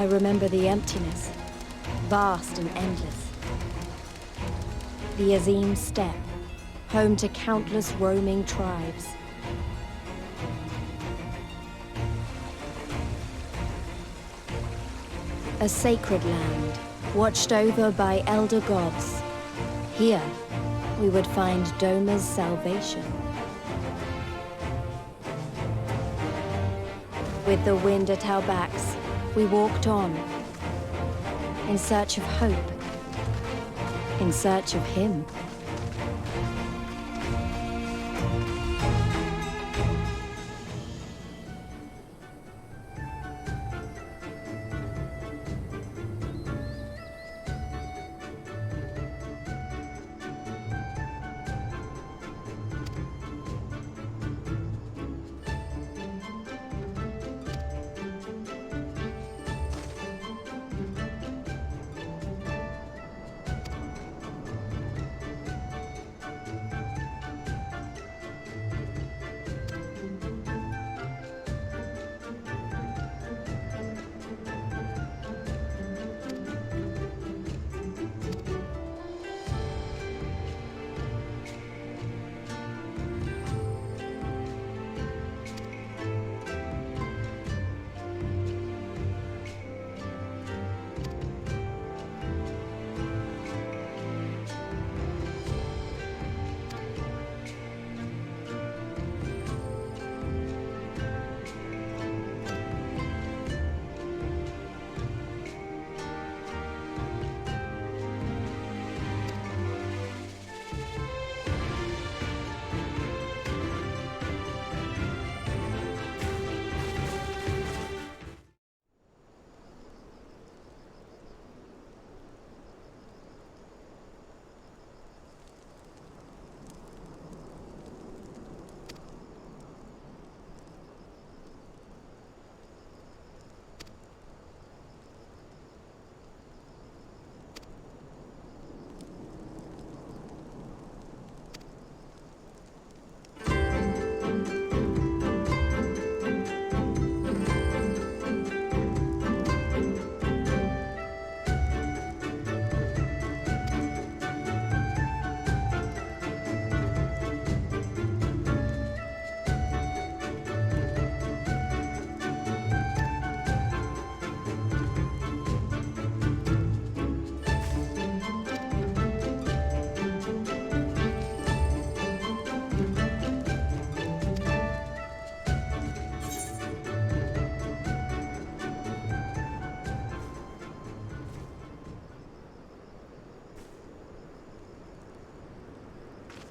I remember the emptiness, vast and endless. The Azim Steppe, home to countless roaming tribes. A sacred land, watched over by elder gods. Here, we would find Doma's salvation. With the wind at our backs, we walked on, in search of hope, in search of him.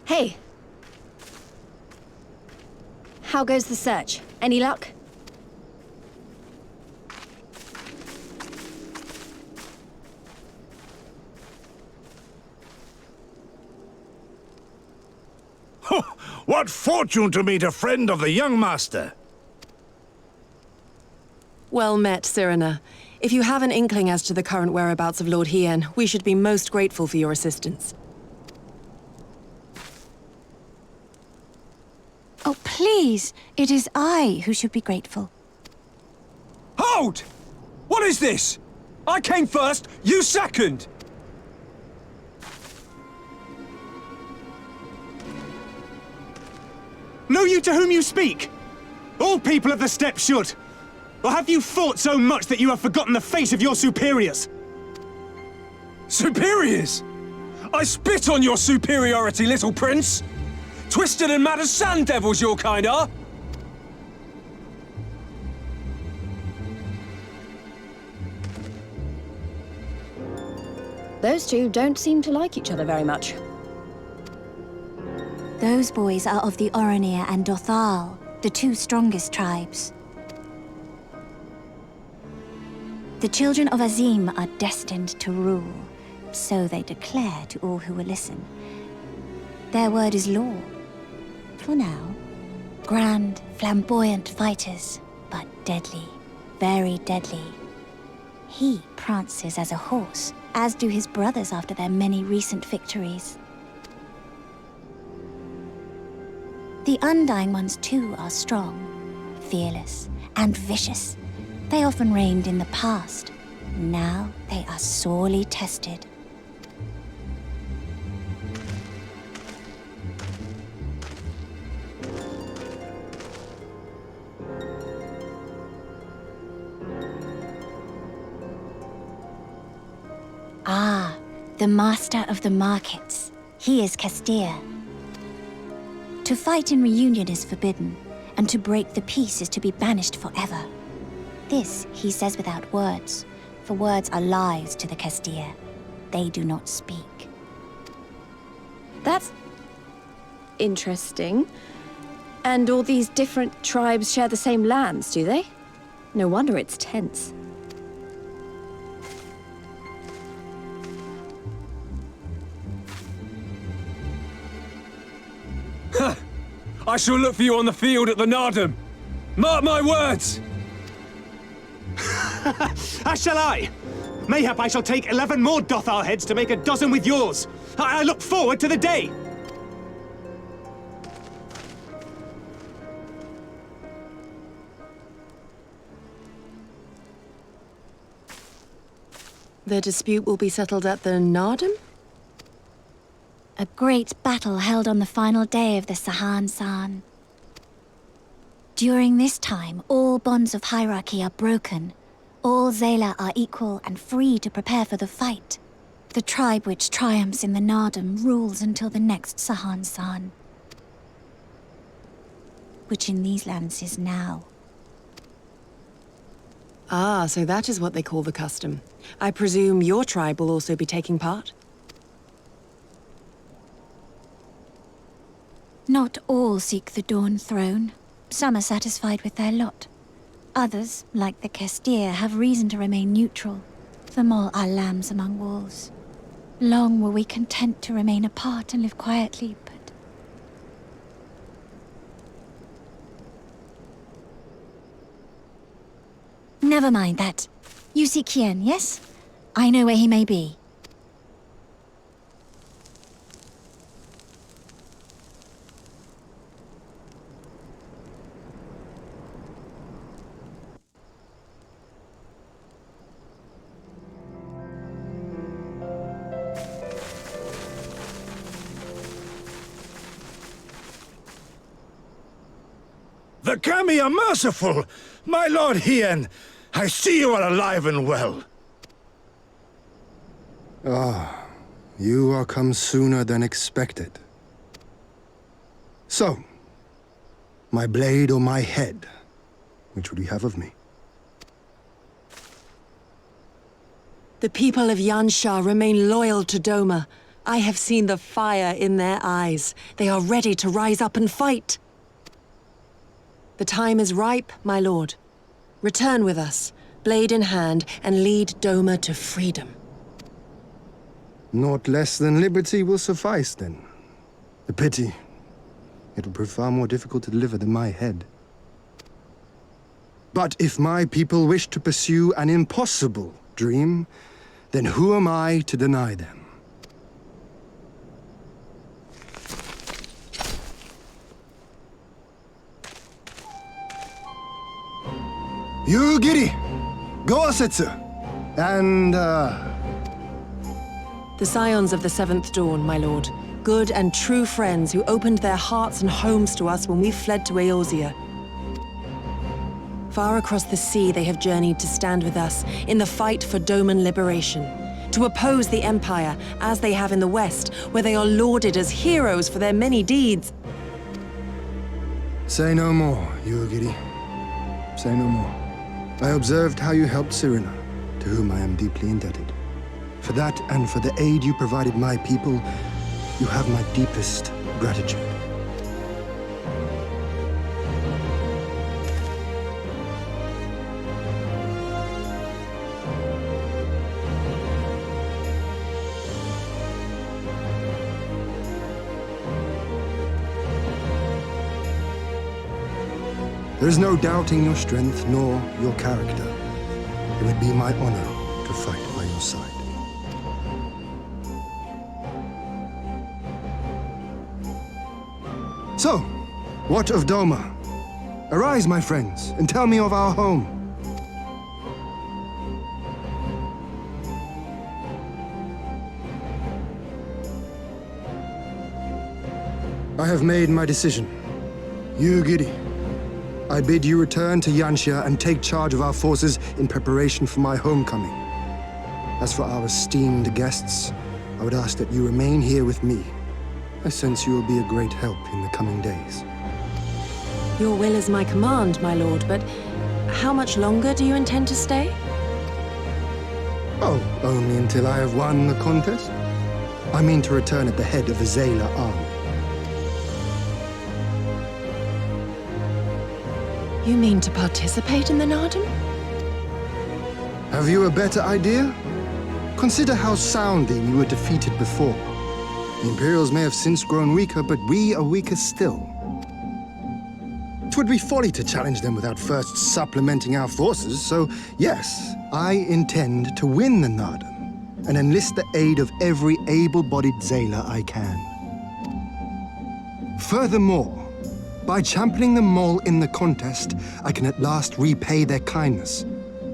Hey! How goes the search? Any luck? What fortune to meet a friend of the young master! Well met, Cyrena. If you have an inkling as to the current whereabouts of Lord Hien, we should be most grateful for your assistance. Oh, please! It is I who should be grateful. Hold! What is this? I came first, you second! Know you to whom you speak? All people of the steppe should. Or have you fought so much that you have forgotten the fate of your superiors? Superiors? I spit on your superiority, little prince! Twisted and mad as sand devils your kind are! Those two don't seem to like each other very much. Those boys are of the Oronir and Dothal, the two strongest tribes. The children of Azim are destined to rule, so they declare to all who will listen. Their word is law. For now, grand, flamboyant fighters, but deadly, very deadly. He prances as a horse, as do his brothers after their many recent victories. The Undying Ones too are strong, fearless, and vicious. They often reigned in the past, Now they are sorely tested. Ah, the master of the markets. He is Castir. To fight in reunion is forbidden, and to break the peace is to be banished forever. This he says without words, for words are lies to the Castir. They do not speak. That's interesting. And all these different tribes share the same lands, do they? No wonder it's tense. I shall look for you on the field at the Nardum. Mark my words! As shall I. Mayhap I shall take 11 more Dothar heads to make a dozen with yours. I look forward to the day. The dispute will be settled at the Nardum? A great battle held on the final day of the Sahan San. During this time, all bonds of hierarchy are broken. All Zayla are equal and free to prepare for the fight. The tribe which triumphs in the Nardum rules until the next Sahan San, which in these lands is now. Ah, so that is what they call the custom. I presume your tribe will also be taking part? Not all seek the Dawn Throne. Some are satisfied with their lot. Others, like the Castir, have reason to remain neutral. Them all are lambs among wolves. Long were we content to remain apart and live quietly, but... Never mind that. You seek Hien, yes? I know where he may be. The Kami are merciful! My lord Hien, I see you are alive and well. Ah, you are come sooner than expected. So, my blade or my head? Which would you have of me? The people of Yansha remain loyal to Doma. I have seen the fire in their eyes. They are ready to rise up and fight. The time is ripe, my lord. Return with us, blade in hand, and lead Doma to freedom. Naught less than liberty will suffice, then. A pity. It will prove far more difficult to deliver than my head. But if my people wish to pursue an impossible dream, then who am I to deny them? You, Giri! Gosetsu! And, The scions of the Seventh Dawn, my lord. Good and true friends who opened their hearts and homes to us when we fled to Eorzea. Far across the sea they have journeyed to stand with us in the fight for Doman liberation. To oppose the Empire, as they have in the West, where they are lauded as heroes for their many deeds. Say no more, Yugiri. Say no more. I observed how you helped Serena, to whom I am deeply indebted. For that and for the aid you provided my people, you have my deepest gratitude. There is no doubting your strength nor your character. It would be my honor to fight by your side. So, what of Doma? Arise, my friends, and tell me of our home. I have made my decision. You, Giri, I bid you return to Yanxia and take charge of our forces in preparation for my homecoming. As for our esteemed guests, I would ask that you remain here with me. I sense you will be a great help in the coming days. Your will is my command, my lord, but how much longer do you intend to stay? Oh, only until I have won the contest? I mean to return at the head of the Zayla army. You mean to participate in the Nardum? Have you a better idea? Consider how soundly we were defeated before. The Imperials may have since grown weaker, but we are weaker still. It would be folly to challenge them without first supplementing our forces, so yes, I intend to win the Nardum and enlist the aid of every able-bodied Zayla I can. Furthermore, by championing the Mole in the contest, I can at last repay their kindness.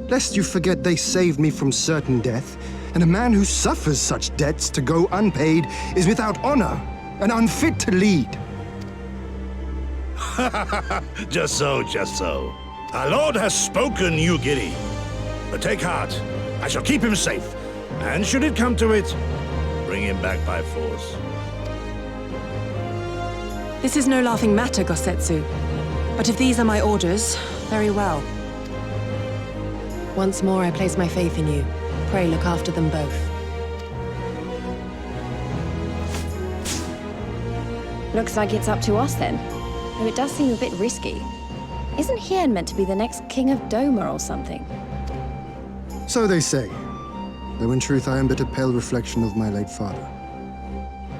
Lest you forget they saved me from certain death, and a man who suffers such debts to go unpaid is without honor and unfit to lead. Just so, just so. Our lord has spoken, you Giri. But take heart, I shall keep him safe. And should it come to it, bring him back by force. This is no laughing matter, Gosetsu. But if these are my orders, very well. Once more I place my faith in you. Pray look after them both. Looks like it's up to us then. Though it does seem a bit risky. Isn't Hien meant to be the next king of Doma or something? So they say, though in truth I am but a pale reflection of my late father.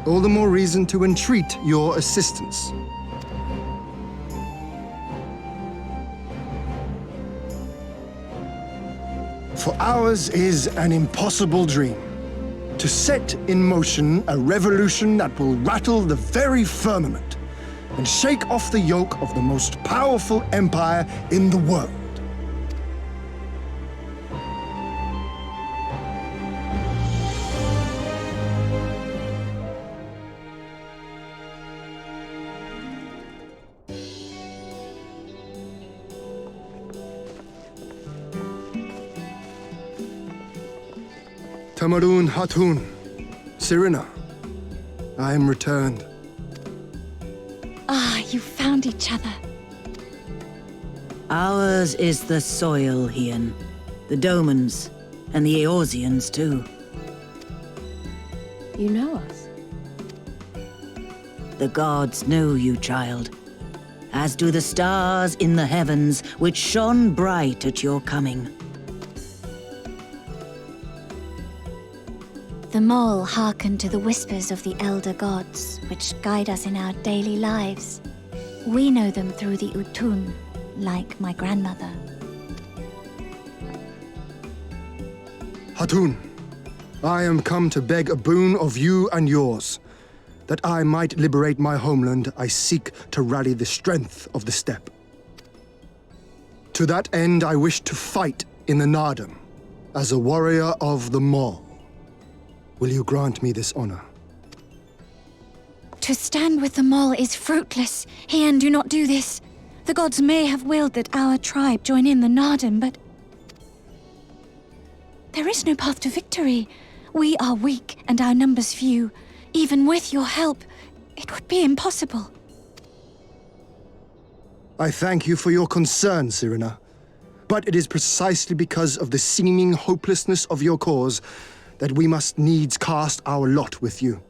All the more reason to entreat your assistance. For ours is an impossible dream. To set in motion a revolution that will rattle the very firmament and shake off the yoke of the most powerful empire in the world. Tamarun Hatun, Sirina, I am returned. Ah, you found each other. Ours is the soil, Hien. The Domans, and the Eorzeans, too. You know us? The gods know you, child. As do the stars in the heavens, which shone bright at your coming. The Mole hearkened to the whispers of the elder gods, which guide us in our daily lives. We know them through the Utun, like my grandmother. Hatun, I am come to beg a boon of you and yours. That I might liberate my homeland, I seek to rally the strength of the steppe. To that end, I wish to fight in the Nardum, as a warrior of the Mole. Will you grant me this honor? To stand with the Mole is fruitless. Hien, do not do this. The gods may have willed that our tribe join in the Nardum, but there is no path to victory. We are weak and our numbers few. Even with your help, it would be impossible. I thank you for your concern, Sirina. But it is precisely because of the seeming hopelessness of your cause that we must needs cast our lot with you.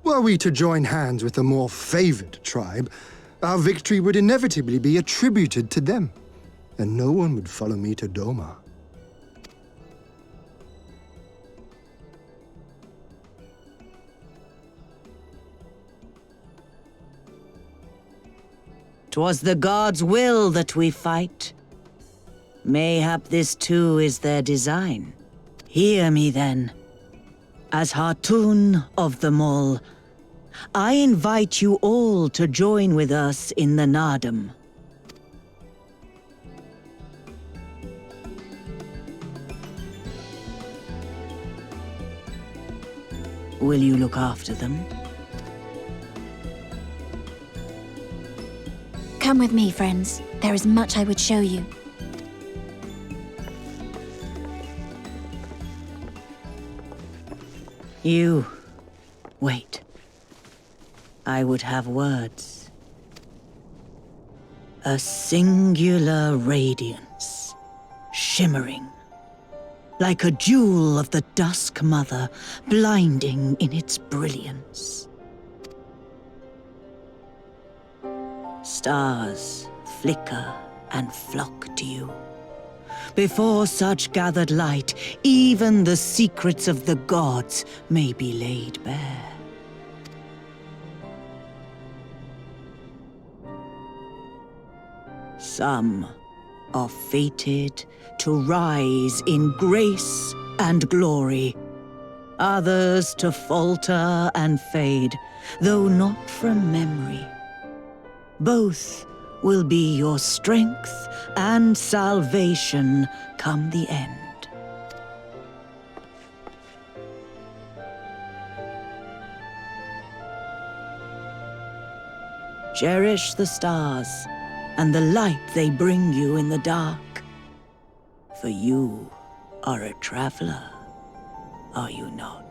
Were we to join hands with a more favored tribe, our victory would inevitably be attributed to them, and no one would follow me to Doma. 'Twas the gods' will that we fight. Mayhap this too is their design. Hear me then. As Hatun of the Mole, I invite you all to join with us in the Nardum. Will you look after them? Come with me, friends. There is much I would show you. You... wait. I would have words. A singular radiance, shimmering, like a jewel of the Dusk Mother, blinding in its brilliance. Stars flicker and flock to you. Before such gathered light, even the secrets of the gods may be laid bare. Some are fated to rise in grace and glory. Others to falter and fade, though not from memory. Both will be your strength and salvation come the end. Cherish the stars and the light they bring you in the dark. For you are a traveler, are you not?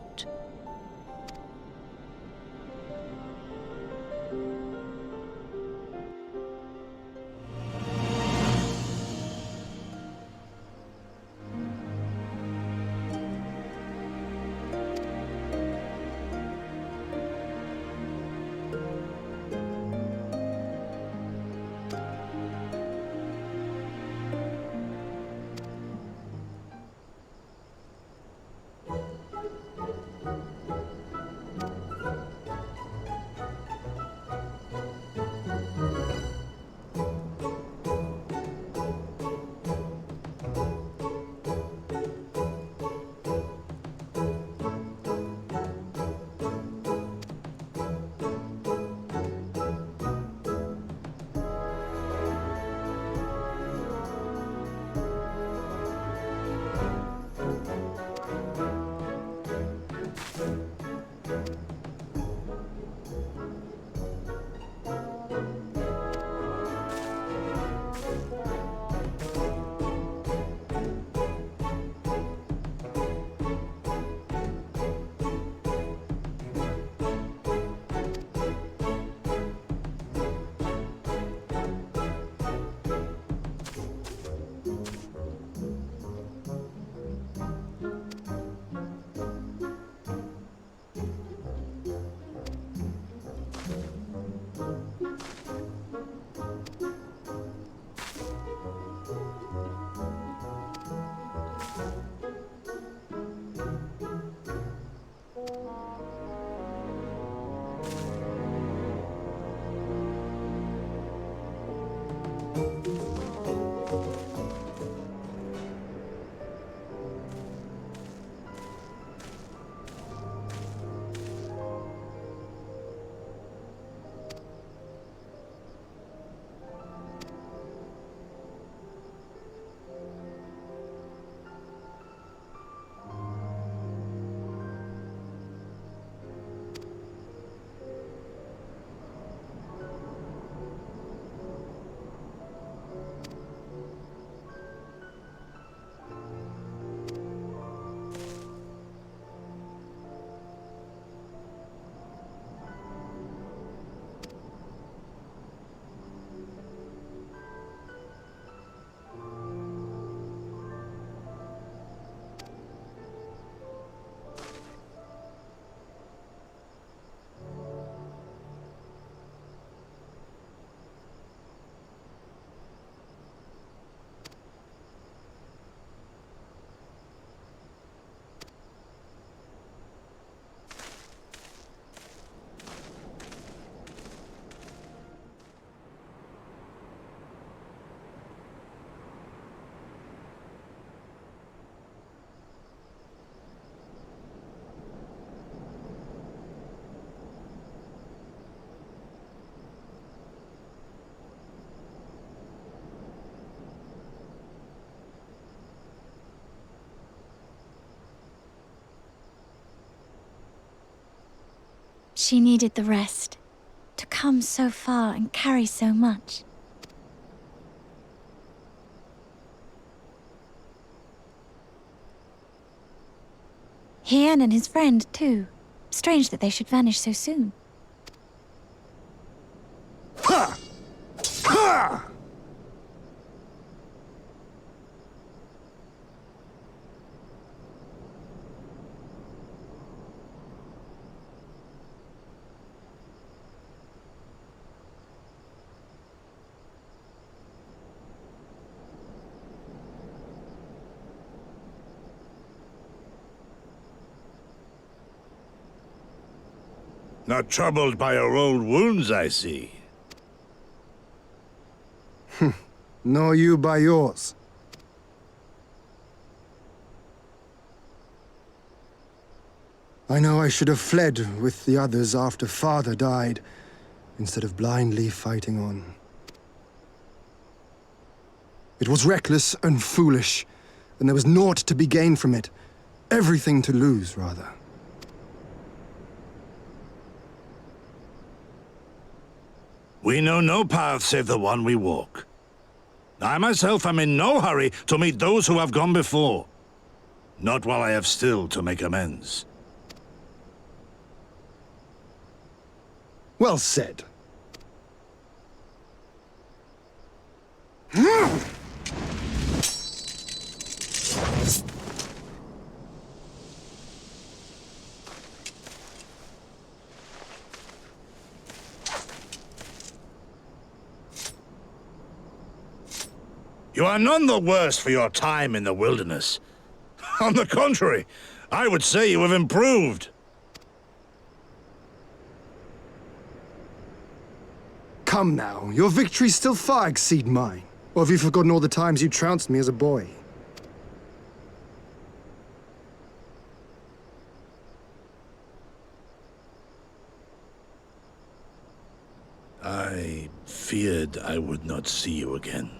She needed the rest, to come so far and carry so much. Hien and his friend, too. Strange that they should vanish so soon. Ha! Ha! Not troubled by your old wounds, I see. Nor you by yours. I know I should have fled with the others after Father died, instead of blindly fighting on. It was reckless and foolish, and there was naught to be gained from it. Everything to lose, rather. We know no path save the one we walk. I myself am in no hurry to meet those who have gone before. Not while I have still to make amends. Well said. You are none the worse for your time in the wilderness. On the contrary, I would say you have improved. Come now, your victories still far exceed mine. Or have you forgotten all the times you trounced me as a boy? I feared I would not see you again.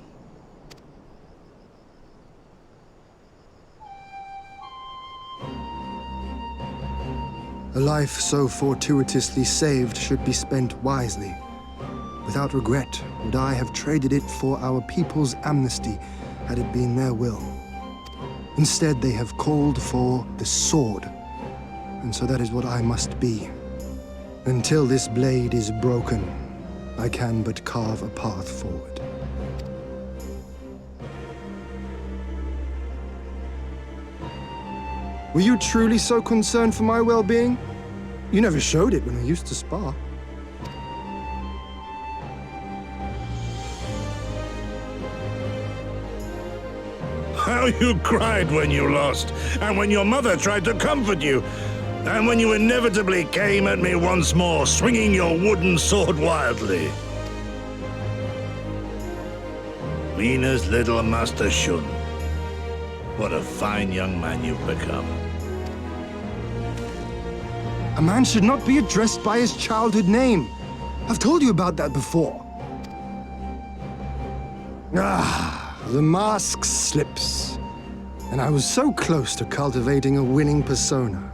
A life so fortuitously saved should be spent wisely. Without regret, would I have traded it for our people's amnesty, had it been their will. Instead, they have called for the sword, and so that is what I must be. Until this blade is broken, I can but carve a path forward. Were you truly so concerned for my well-being? You never showed it when we used to spar. How you cried when you lost, and when your mother tried to comfort you, and when you inevitably came at me once more, swinging your wooden sword wildly. Mina's little Master Shun. What a fine young man you've become. A man should not be addressed by his childhood name. I've told you about that before. Ah, the mask slips. And I was so close to cultivating a winning persona.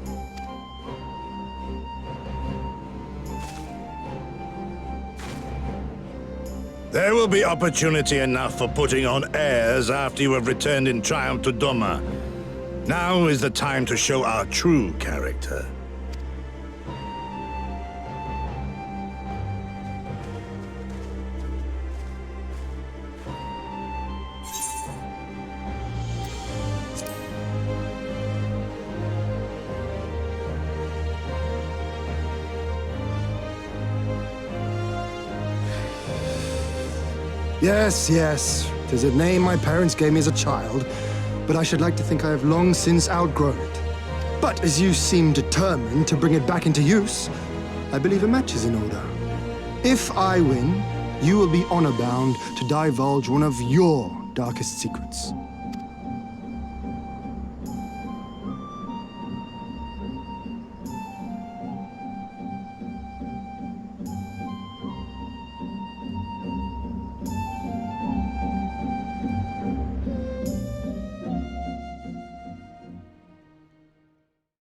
There will be opportunity enough for putting on airs after you have returned in triumph to Doma. Now is the time to show our true character. Yes, yes. 'Tis a name my parents gave me as a child, but I should like to think I have long since outgrown it. But as you seem determined to bring it back into use, I believe a match is in order. If I win, you will be honor-bound to divulge one of your darkest secrets.